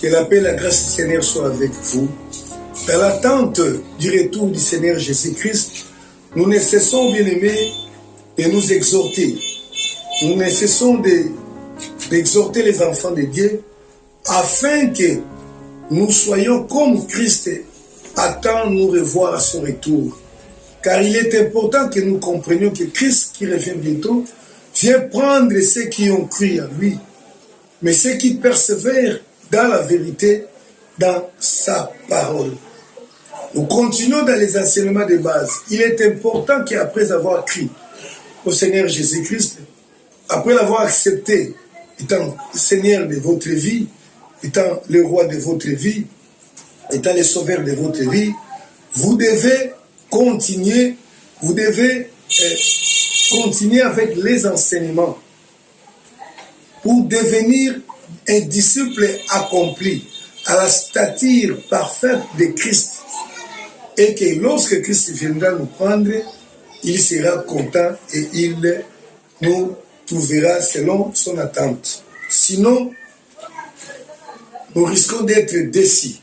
Que la paix et la grâce du Seigneur soient avec vous. Dans l'attente du retour du Seigneur Jésus-Christ, nous ne cessons, bien-aimés, de nous exhorter. Nous ne cessons d'exhorter les enfants de Dieu afin que nous soyons comme Christ attend nous revoir à son retour. Car il est important que nous comprenions que Christ qui revient bientôt vient prendre ceux qui ont cru en lui, mais ceux qui persévèrent dans la vérité, dans sa parole. Nous continuons dans les enseignements de base. Il est important qu'après avoir cru au Seigneur Jésus-Christ, après l'avoir accepté, étant le Seigneur de votre vie, étant le roi de votre vie, étant le sauveur de votre vie, vous devez continuer, continuer avec les enseignements pour devenir un disciple accompli à la stature parfaite de Christ. Et que lorsque Christ viendra nous prendre, il sera content et il nous trouvera selon son attente. Sinon, nous risquons d'être déçus.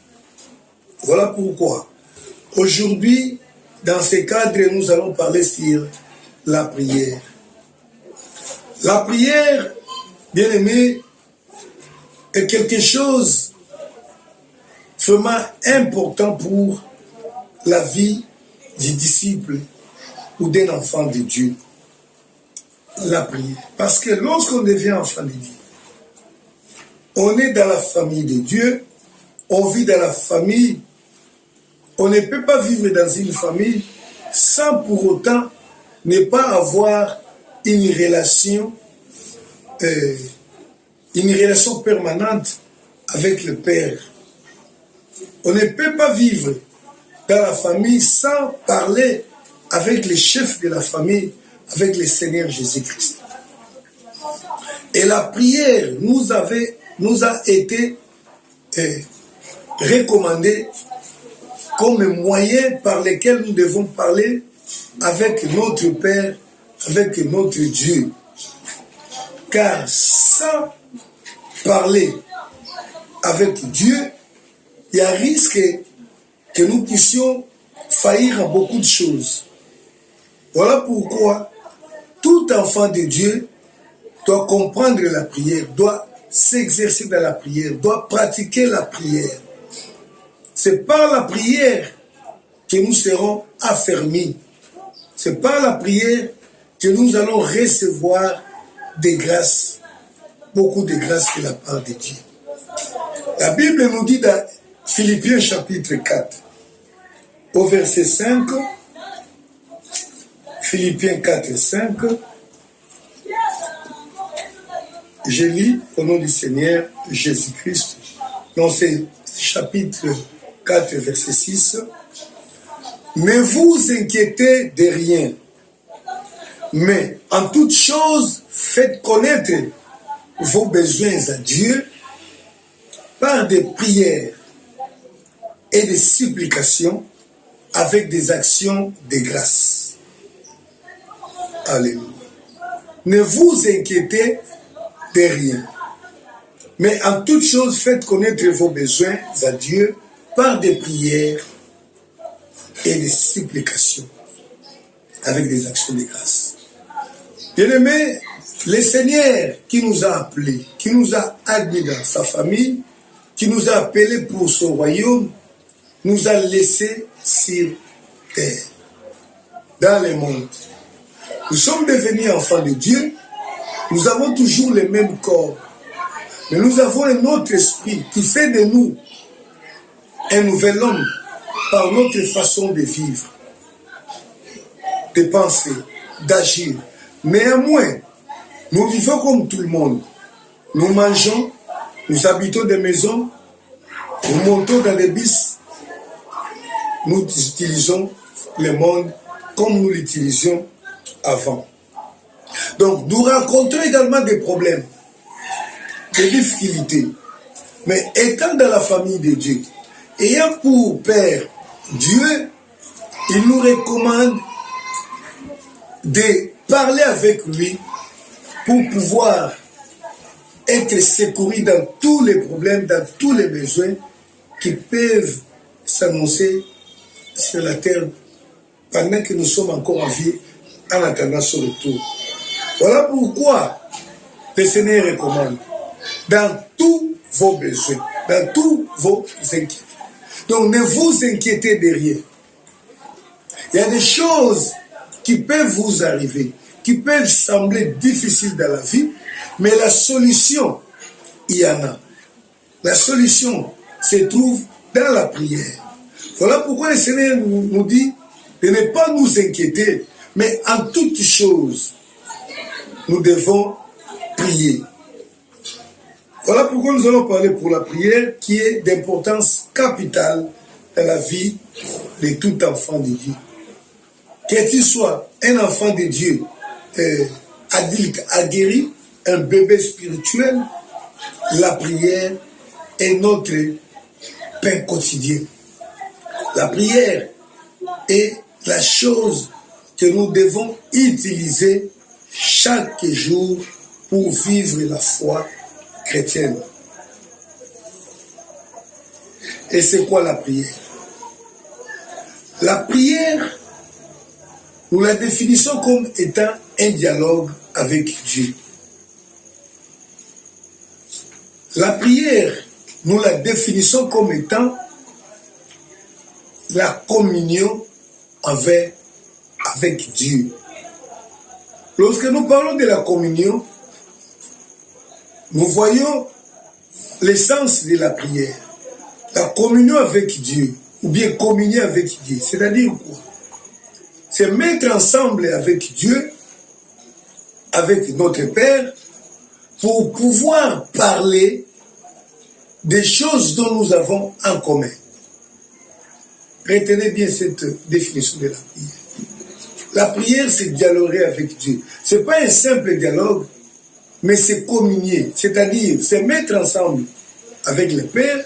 Voilà pourquoi, aujourd'hui, dans ce cadre, nous allons parler sur la prière. La prière, bien aimé, est quelque chose vraiment important pour la vie du disciple ou d'un enfant de Dieu. La prière. Parce que lorsqu'on devient enfant de Dieu, on est dans la famille de Dieu, on vit dans la famille, on ne peut pas vivre dans une famille sans pour autant ne pas avoir une relation permanente avec le Père. On ne peut pas vivre dans la famille sans parler avec les chefs de la famille, avec le Seigneur Jésus-Christ. Et la prière nous a été recommandée comme moyen par lequel nous devons parler avec notre Père, avec notre Dieu. Car sans parler avec Dieu, il y a risque que nous puissions faillir à beaucoup de choses. Voilà pourquoi tout enfant de Dieu doit comprendre la prière, doit s'exercer dans la prière, doit pratiquer la prière. C'est par la prière que nous serons affermis. C'est par la prière que nous allons recevoir des grâces, beaucoup de grâces de la part de Dieu. La Bible nous dit dans Philippiens chapitre 4, au verset 5, Philippiens 4, 5, je lis au nom du Seigneur Jésus-Christ, dans ce chapitre 4, verset 6, « Ne vous inquiétez de rien, mais en toute chose, faites connaître vos besoins à Dieu par des prières et des supplications avec des actions de grâce. » Alléluia. Ne vous inquiétez de rien, mais en toute chose, faites connaître vos besoins à Dieu par des prières et des supplications avec des actions de grâce. Bien-aimés, le Seigneur qui nous a appelés, qui nous a admis dans sa famille, qui nous a appelés pour son royaume, nous a laissés sur terre, dans le monde. Nous sommes devenus enfants de Dieu, nous avons toujours le même corps, mais nous avons un autre esprit qui fait de nous un nouvel homme par notre façon de vivre, de penser, d'agir. Néanmoins, nous vivons comme tout le monde. Nous mangeons, nous habitons des maisons, nous montons dans des bus, nous utilisons le monde comme nous l'utilisions avant. Donc, nous rencontrons également des problèmes, des difficultés. Mais étant dans la famille de Dieu, ayant pour Père Dieu, il nous recommande de parler avec lui pour pouvoir être secouru dans tous les problèmes, dans tous les besoins qui peuvent s'annoncer sur la terre pendant que nous sommes encore en vie en attendant son retour. Voilà pourquoi le Seigneur recommande dans tous vos besoins, dans tous vos inquiétudes. Donc ne vous inquiétez de rien. Il y a des choses qui peuvent vous arriver, qui peuvent sembler difficiles dans la vie, mais la solution, il y en a. La solution se trouve dans la prière. Voilà pourquoi le Seigneur nous dit de ne pas nous inquiéter, mais en toutes choses, nous devons prier. Voilà pourquoi nous allons parler pour la prière qui est d'importance capitale dans la vie de tout enfant de Dieu. Qu'il soit un enfant de Dieu adulte, aguerri, un bébé spirituel, la prière est notre pain quotidien. La prière est la chose que nous devons utiliser chaque jour pour vivre la foi chrétienne. Et c'est quoi la prière? La prière, nous la définissons comme étant un dialogue avec Dieu. La prière, nous la définissons comme étant la communion avec Dieu. Lorsque nous parlons de la communion, nous voyons l'essence de la prière. La communion avec Dieu, ou bien communier avec Dieu, c'est-à-dire quoi? C'est mettre ensemble avec Dieu, avec notre Père, pour pouvoir parler des choses dont nous avons en commun. Retenez bien cette définition de la prière. La prière, c'est dialoguer avec Dieu. Ce n'est pas un simple dialogue, mais c'est communier, c'est-à-dire c'est mettre ensemble avec le Père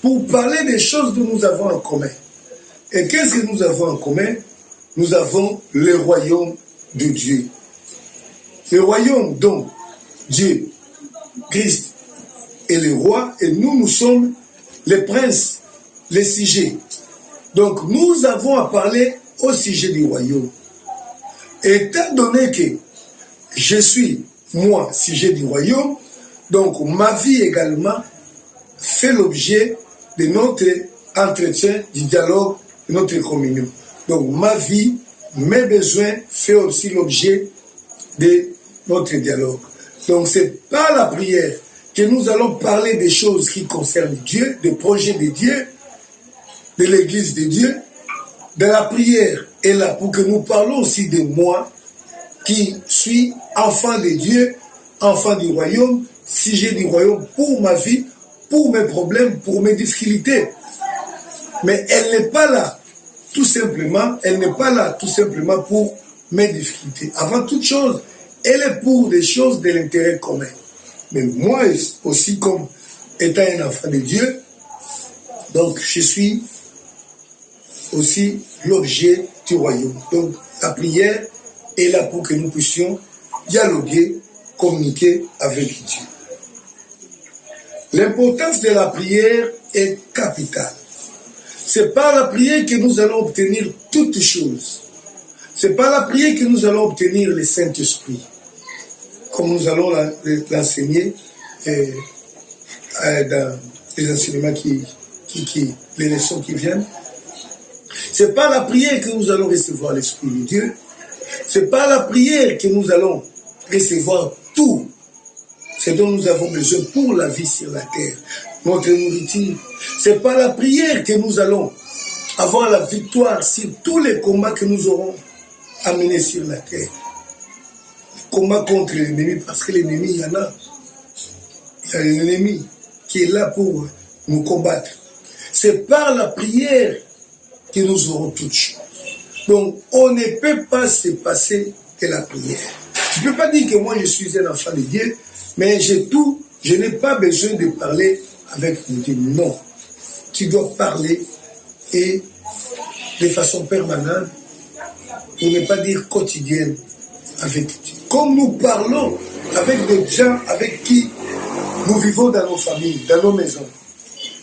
pour parler des choses dont nous avons en commun. Et qu'est-ce que nous avons en commun? Nous avons le royaume de Dieu. Le royaume dont Dieu, Christ est le roi, et nous sommes les princes, les sujets. Donc nous avons à parler au sujet du royaume. Étant donné que je suis, moi, sujet du royaume, donc ma vie également fait l'objet de notre entretien, du dialogue, de notre communion. Donc ma vie, mes besoins fait aussi l'objet de notre dialogue. Donc c'est par la prière que nous allons parler des choses qui concernent Dieu, des projets de Dieu, de l'église de Dieu. De la prière est là pour que nous parlons aussi de moi qui suis enfant de Dieu, enfant du royaume, sujet du royaume pour ma vie, pour mes problèmes, pour mes difficultés. Mais elle n'est pas là, tout simplement, elle n'est pas là tout simplement pour mes difficultés. Avant toute chose, elle est pour des choses de l'intérêt commun. Mais moi aussi, comme étant un enfant de Dieu, donc je suis aussi l'objet du royaume. Donc la prière est là pour que nous puissions dialoguer, communiquer avec Dieu. L'importance de la prière est capitale. C'est par la prière que nous allons obtenir toutes choses. C'est par la prière que nous allons obtenir le Saint-Esprit. Comme nous allons l'enseigner dans les enseignements les leçons qui viennent. C'est par la prière que nous allons recevoir l'Esprit de Dieu. C'est par la prière que nous allons recevoir tout ce dont nous avons besoin pour la vie sur la terre, notre nourriture. C'est par la prière que nous allons avoir la victoire sur tous les combats que nous aurons à mener sur la terre. Combat contre l'ennemi, parce que l'ennemi, il y en a. Il y a un ennemi qui est là pour nous combattre. C'est par la prière que nous aurons toutes choses. Donc, on ne peut pas se passer de la prière. Tu ne peux pas dire que moi, je suis un enfant de Dieu, mais j'ai tout, je n'ai pas besoin de parler avec Dieu. Non. Tu dois parler et de façon permanente, pour ne pas dire quotidienne, avec Dieu. Comme nous parlons avec des gens avec qui Nous vivons dans nos familles, dans nos maisons.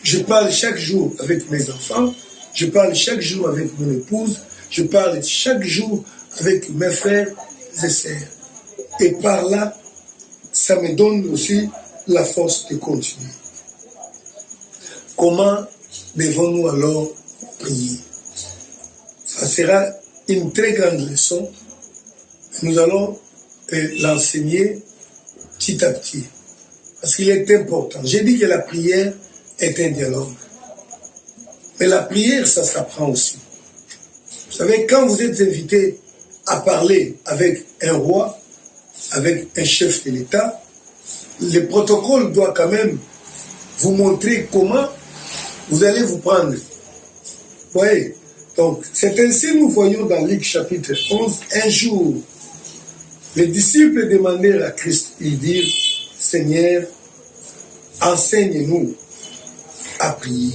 Je parle chaque jour avec mes enfants, je parle chaque jour avec mon épouse, je parle chaque jour avec mes frères et sœurs. Et par là, ça me donne aussi la force de continuer. Comment devons-nous alors prier? Ça sera une très grande leçon. Nous allons l'enseigner petit à petit. Parce qu'il est important. J'ai dit que la prière est un dialogue. Mais la prière, ça s'apprend aussi. Vous savez, quand vous êtes invité à parler avec un roi, avec un chef de l'État, le protocole doit quand même vous montrer comment vous allez vous prendre. Vous voyez? Donc, c'est ainsi nous voyons dans Luc chapitre 11, un jour, les disciples demandèrent à Christ, ils dirent, Seigneur, enseigne-nous à prier.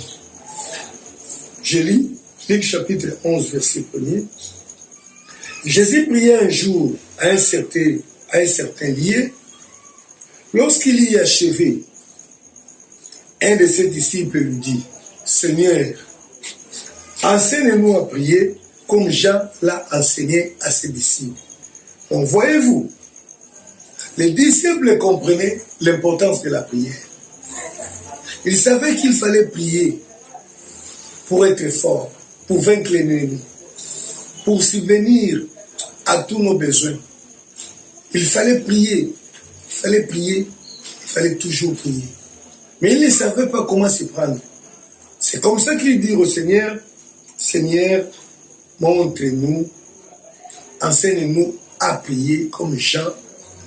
Je lis Luc chapitre 11, verset 1er. Jésus priait un jour à un certain lieu. Lorsqu'il y achevé, un de ses disciples lui dit, Seigneur, enseigne-nous à prier comme Jean l'a enseigné à ses disciples. Donc voyez-vous, les disciples comprenaient l'importance de la prière. Ils savaient qu'il fallait prier pour être fort, pour vaincre l'ennemi, pour subvenir à tous nos besoins. Il fallait prier, il fallait toujours prier. Mais ils ne savaient pas comment s'y prendre. C'est comme ça qu'ils dirent au Seigneur, Seigneur, montre-nous, enseigne-nous à prier comme Jean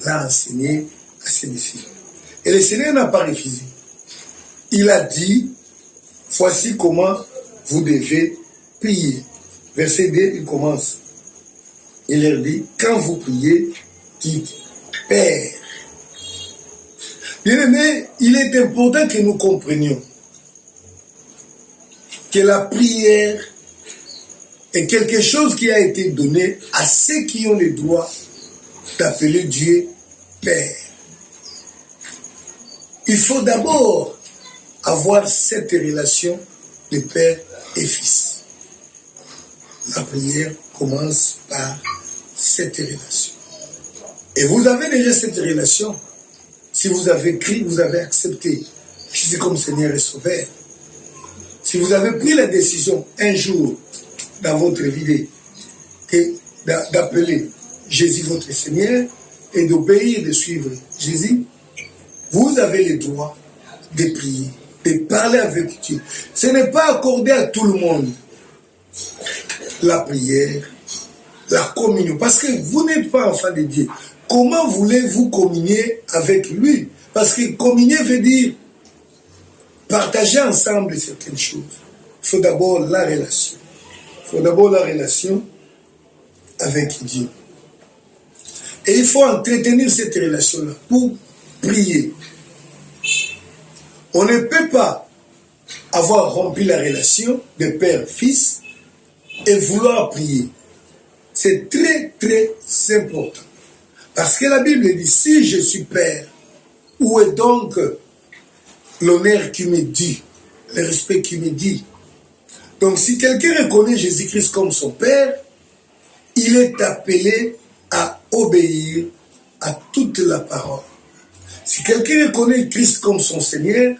l'a enseigné à ses disciples. Et le Seigneur n'a pas refusé. Il a dit, voici comment vous devez prier. Verset 2, il commence. Il leur dit, quand vous priez, dites, Père. Bien-aimés, il est important que nous comprenions que la prière est quelque chose qui a été donné à ceux qui ont le droit d'appeler Dieu Père. Il faut d'abord avoir cette relation de Père et Fils. La prière commence par cette relation. Et vous avez déjà cette relation. Si vous avez crié, vous avez accepté Jésus comme Seigneur et Sauveur. Si vous avez pris la décision un jour dans votre vie d'appeler Jésus votre Seigneur et d'obéir, de suivre Jésus, vous avez le droit de prier, de parler avec Dieu. Ce n'est pas accordé à tout le monde. La prière, la communion, parce que vous n'êtes pas enfant de Dieu. Comment voulez-vous communier avec lui? Parce que communier veut dire partager ensemble certaines choses. Il faut d'abord la relation. Il faut d'abord la relation avec Dieu. Et il faut entretenir cette relation-là pour prier. On ne peut pas avoir rempli la relation de père-fils et vouloir prier. C'est très, très important. Parce que la Bible dit, si je suis père, où est donc l'honneur qui me dit, le respect qui me dit? Donc si quelqu'un reconnaît Jésus-Christ comme son père, il est appelé à obéir à toute la parole. Si quelqu'un reconnaît Christ comme son Seigneur,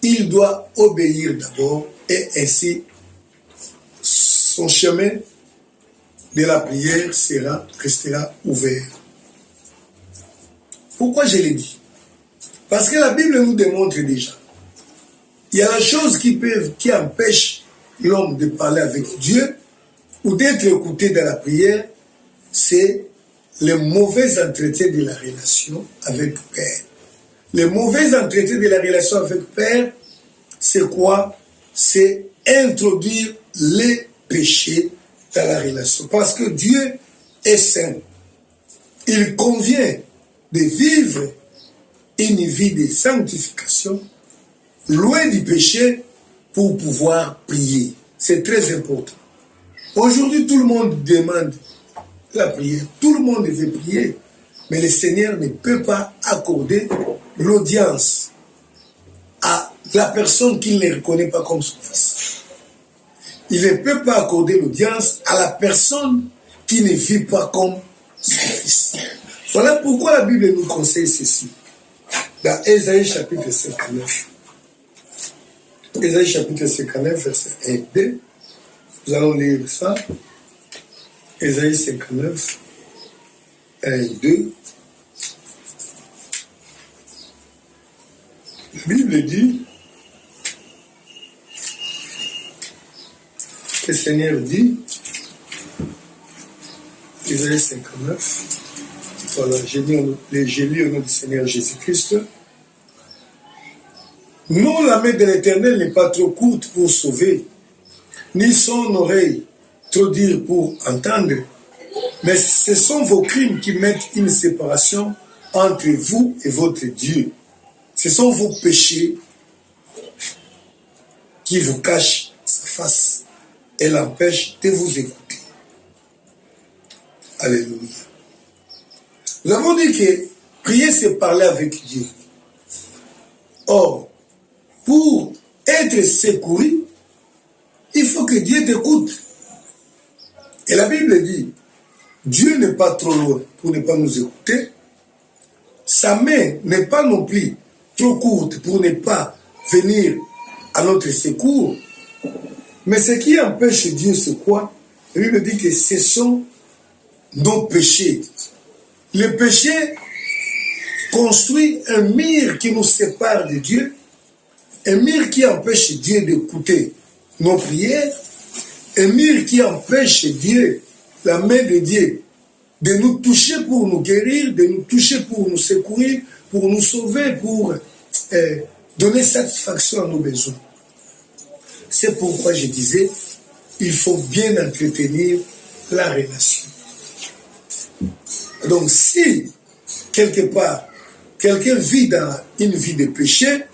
il doit obéir d'abord et ainsi son chemin de la prière restera ouvert. Pourquoi je l'ai dit? Parce que la Bible nous démontre déjà. Il y a la chose qui empêche l'homme de parler avec Dieu ou d'être écouté dans la prière, c'est le mauvais entretien de la relation avec Père. Le mauvais entretien de la relation avec Père, c'est quoi? C'est introduire les péchés dans la relation. Parce que Dieu est saint. Il convient de vivre une vie de sanctification, loin du péché, pour pouvoir prier. C'est très important. Aujourd'hui, tout le monde demande la prière. Tout le monde veut prier. Mais le Seigneur ne peut pas accorder l'audience à la personne qu'il ne reconnaît pas comme son fils. Il ne peut pas accorder l'audience à la personne qui ne vit pas comme son fils. Voilà pourquoi la Bible nous conseille ceci. Dans Ésaïe chapitre 59. Ésaïe chapitre 59, verset 1 et 2. Nous allons lire ça. Ésaïe 59, 1 et 2. La Bible dit, le Seigneur dit, Ésaïe 59, voilà, j'ai lu au nom du Seigneur Jésus-Christ. Non, la main de l'Éternel n'est pas trop courte pour sauver, ni son oreille trop dure pour entendre, mais ce sont vos crimes qui mettent une séparation entre vous et votre Dieu. Ce sont vos péchés qui vous cachent sa face et l'empêchent de vous écouter. Alléluia. Nous avons dit que prier, c'est parler avec Dieu. Or, pour être secouru, il faut que Dieu t'écoute. Et la Bible dit, Dieu n'est pas trop loin pour ne pas nous écouter. Sa main n'est pas non plus trop courte pour ne pas venir à notre secours. Mais ce qui empêche Dieu, c'est quoi? La Bible dit que ce sont nos péchés. Le péché construit un mur qui nous sépare de Dieu, un mur qui empêche Dieu d'écouter nos prières, un mur qui empêche Dieu, la main de Dieu, de nous toucher pour nous guérir, de nous toucher pour nous secourir, pour nous sauver, pour donner satisfaction à nos besoins. C'est pourquoi je disais, il faut bien entretenir la relation. Donc si, quelque part, quelqu'un vit dans une vie de péché,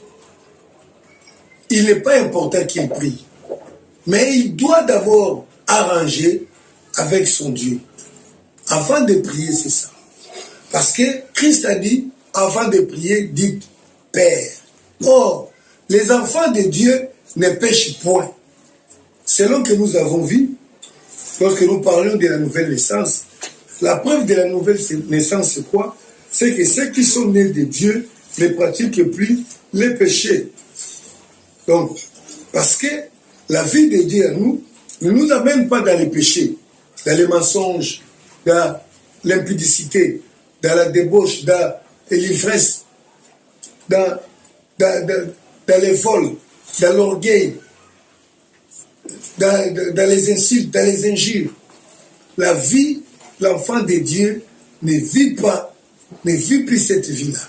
il n'est pas important qu'il prie. Mais il doit d'abord arranger avec son Dieu. Avant de prier, c'est ça. Parce que Christ a dit, avant de prier, dites Père. Or, les enfants de Dieu ne pêchent point. Selon que nous avons vu, lorsque nous parlions de la nouvelle naissance, la preuve de la nouvelle naissance, c'est quoi? C'est que ceux qui sont nés de Dieu ne pratiquent plus les péchés. Donc, parce que la vie de Dieu à nous ne nous amène pas dans les péchés, dans les mensonges, dans l'impudicité, dans la débauche, dans l'ivresse, dans les vols, dans l'orgueil, dans les insultes, dans les injures. La vie, l'enfant de Dieu ne vit plus cette vie-là.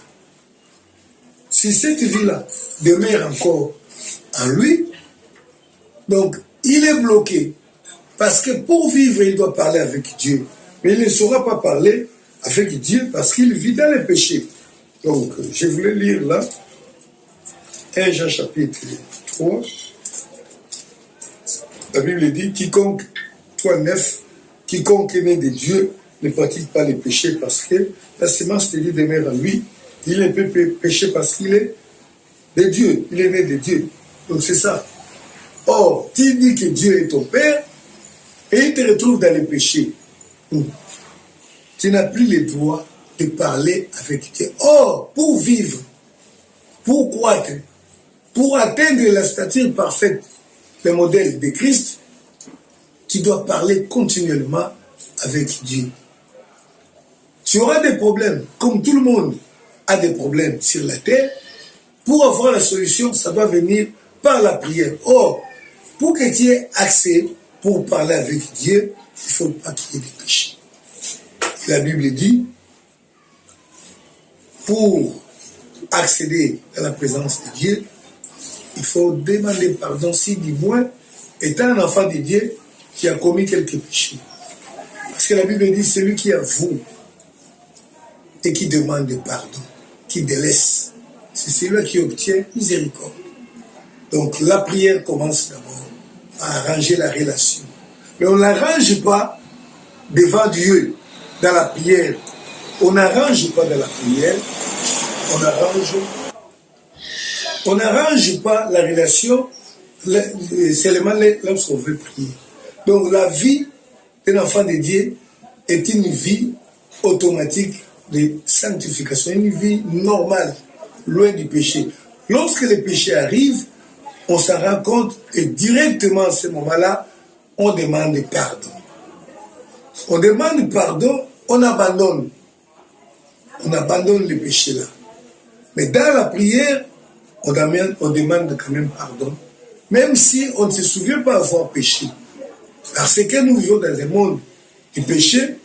Si cette vie-là demeure encore en lui, donc il est bloqué. Parce que pour vivre, il doit parler avec Dieu. Mais il ne saura pas parler avec Dieu parce qu'il vit dans les péchés. Donc, je voulais lire là, 1 Jean chapitre 3. La Bible dit, quiconque, 3:9, quiconque est né de Dieu ne pratique pas les péchés parce que la semence de Dieu demeure en lui. Il ne peut pécher parce qu'il est de Dieu. Il est né de Dieu. Donc c'est ça. Or, tu dis que Dieu est ton Père et il te retrouve dans les péchés. Tu n'as plus le droit de parler avec Dieu. Or, pour vivre, pour croître, pour atteindre la stature parfaite, le modèle de Christ, tu dois parler continuellement avec Dieu. Tu auras des problèmes, comme tout le monde a des problèmes sur la terre. Pour avoir la solution, ça doit venir par la prière. Or, pour que tu aies accès pour parler avec Dieu, il ne faut pas qu'il y ait des péchés. La Bible dit, pour accéder à la présence de Dieu, il faut demander pardon si du moins, étant un enfant de Dieu, qui a commis quelques péchés. Parce que la Bible dit, celui qui avoue et qui demande pardon, qui délaisse, c'est celui qui obtient miséricorde. Donc la prière commence d'abord à arranger la relation. Mais on ne l'arrange pas devant Dieu dans la prière On n'arrange pas dans la prière, on n'arrange pas la relation seulement lorsqu'on veut prier. Donc la vie d'un enfant de Dieu est une vie automatique de sanctification, une vie normale, loin du péché. Lorsque le péché arrive, on s'en rend compte et directement à ce moment-là, on demande pardon. On demande pardon, on abandonne le péché là. Mais dans la prière, on demande quand même pardon, même si on ne se souvient pas avoir péché. Parce que nous vivons dans un monde du péché,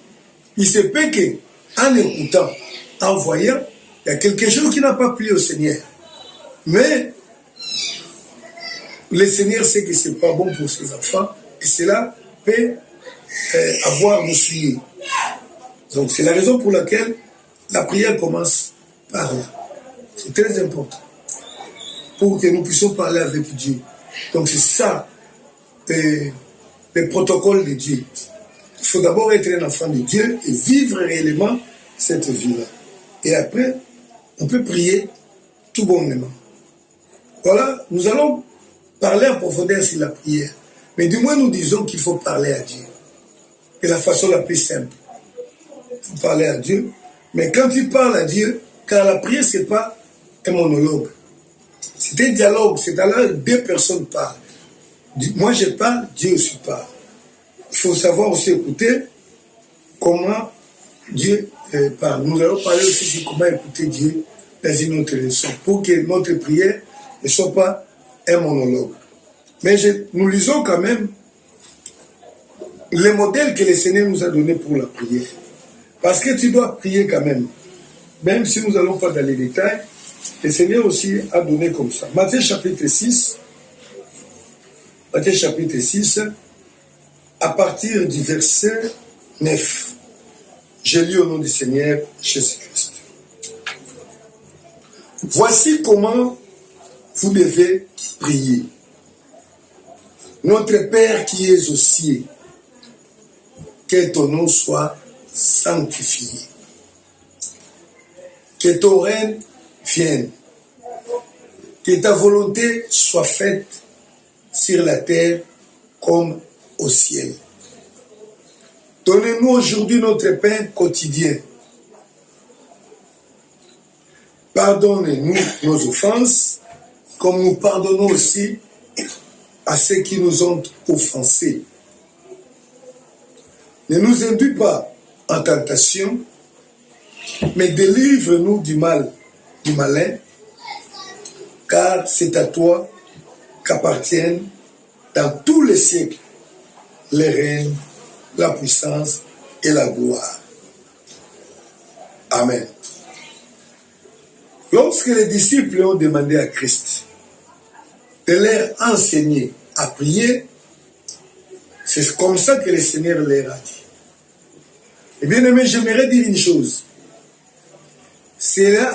il se peut qu'en écoutant, en voyant, il y a quelque chose qui n'a pas plu au Seigneur. Mais le Seigneur sait que ce n'est pas bon pour ses enfants et cela peut avoir nous suivi. Donc c'est la raison pour laquelle la prière commence par là. C'est très important pour que nous puissions parler avec Dieu. Donc c'est ça le protocole de Dieu. Il faut d'abord être un enfant de Dieu et vivre réellement cette vie-là. Et après, on peut prier tout bonnement. Voilà, nous allons parler en profondeur sur la prière. Mais du moins, nous disons qu'il faut parler à Dieu. Et la façon la plus simple. Il faut parler à Dieu. Mais quand tu parles à Dieu, car la prière, ce n'est pas un monologue. C'est un dialogue. C'est dans là deux personnes parlent. Moi, je parle, Dieu aussi parle. Il faut savoir aussi écouter comment Dieu parle. Nous allons parler aussi sur comment écouter Dieu dans une autre leçon, pour que notre prière ne soit pas un monologue. Mais nous lisons quand même les modèles que le Seigneur nous a donnés pour la prière. Parce que tu dois prier quand même. Même si nous n'allons pas dans les détails, le Seigneur aussi a donné comme ça. Matthieu chapitre 6, à partir du verset 9. Je lis au nom du Seigneur Jésus-Christ. Voici comment vous devez prier. Notre Père qui es aux cieux, que ton nom soit sanctifié. Que ton règne vienne. Que ta volonté soit faite sur la terre comme au ciel. Donnez-nous aujourd'hui notre pain quotidien. Pardonnez-nous nos offenses, comme nous pardonnons aussi à ceux qui nous ont offensés. Ne nous induis pas en tentation, mais délivre-nous du mal, du malin, car c'est à toi qu'appartiennent dans tous les siècles les règnes, la puissance et la gloire. Amen. Lorsque les disciples ont demandé à Christ de leur enseigner à prier, c'est comme ça que le Seigneur leur a dit. Et bien aimé, j'aimerais dire une chose.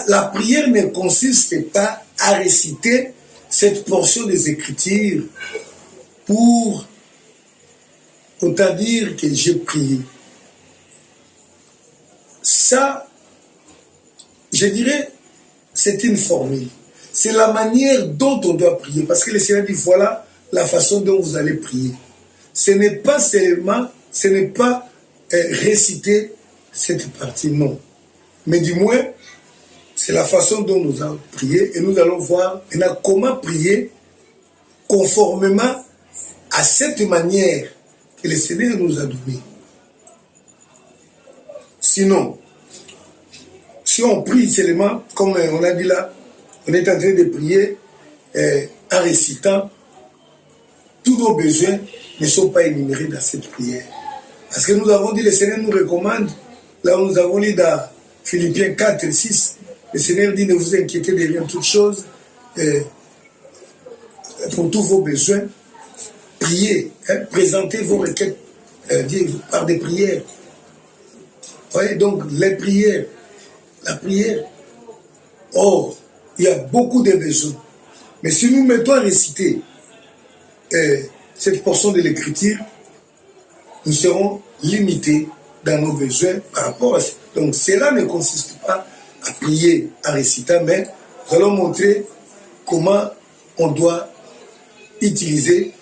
La prière ne consiste pas à réciter cette portion des Écritures pour autant dire que j'ai prié. Ça, je dirais, c'est une formule. C'est la manière dont on doit prier. Parce que le Seigneur dit, voilà la façon dont vous allez prier. Ce n'est pas seulement, ce n'est pas réciter cette partie, non. Mais du moins, c'est la façon dont nous allons prier. Et nous allons voir maintenant comment prier conformément à cette manière que le Seigneur nous a donnée. Sinon, si on prie seulement, comme on a dit là, on est en train de prier en récitant, tous nos besoins ne sont pas énumérés dans cette prière. Parce que nous avons dit, le Seigneur nous recommande, là où nous avons lu dans Philippiens 4 et 6, le Seigneur dit, ne vous inquiétez de rien, toutes choses, pour tous vos besoins, priez, présentez vos requêtes par des prières. Voyez, donc les prières, la prière, or, il y a beaucoup de besoins. Mais si nous mettons à réciter cette portion de l'écriture, nous serons limités dans nos besoins par rapport Donc cela ne consiste pas à prier à récitant, mais nous allons montrer comment on doit utiliser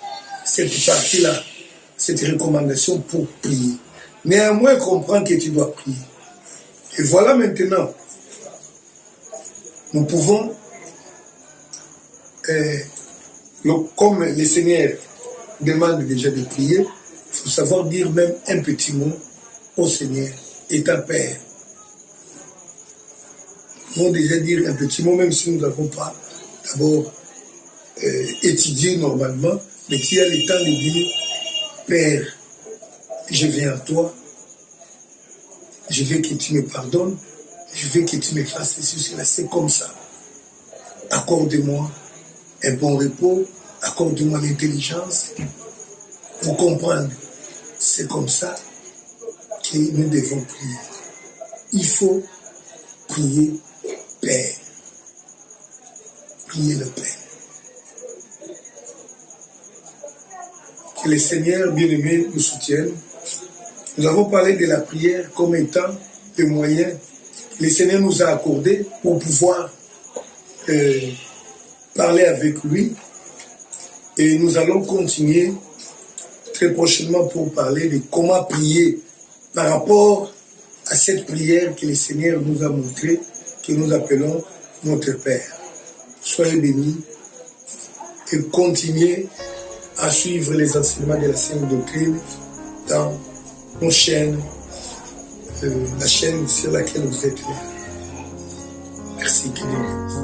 cette partie-là, cette recommandation pour prier. Néanmoins, comprends que tu dois prier. Et voilà maintenant, nous pouvons, comme le Seigneur demande déjà de prier, il faut savoir dire même un petit mot au Seigneur et ta Père. Nous pouvons déjà dire un petit mot, même si nous n'avons pas d'abord étudié normalement, mais tu as le temps de dire, Père, je viens à toi, je veux que tu me pardonnes, je veux que tu me fasses ceci, cela, c'est comme ça. Accorde-moi un bon repos, accorde-moi l'intelligence pour comprendre. C'est comme ça que nous devons prier. Il faut prier Père. Prier le Père. Que le Seigneur bien-aimé nous soutienne. Nous avons parlé de la prière comme étant le moyen que le Seigneur nous a accordé pour pouvoir parler avec lui. Et nous allons continuer très prochainement pour parler de comment prier par rapport à cette prière que le Seigneur nous a montrée, que nous appelons notre Père. Soyez bénis et continuez à suivre les enseignements de la Sainte Doctrine dans nos chaînes, la chaîne sur laquelle vous êtes là. Merci, que Dieu vous bénisse.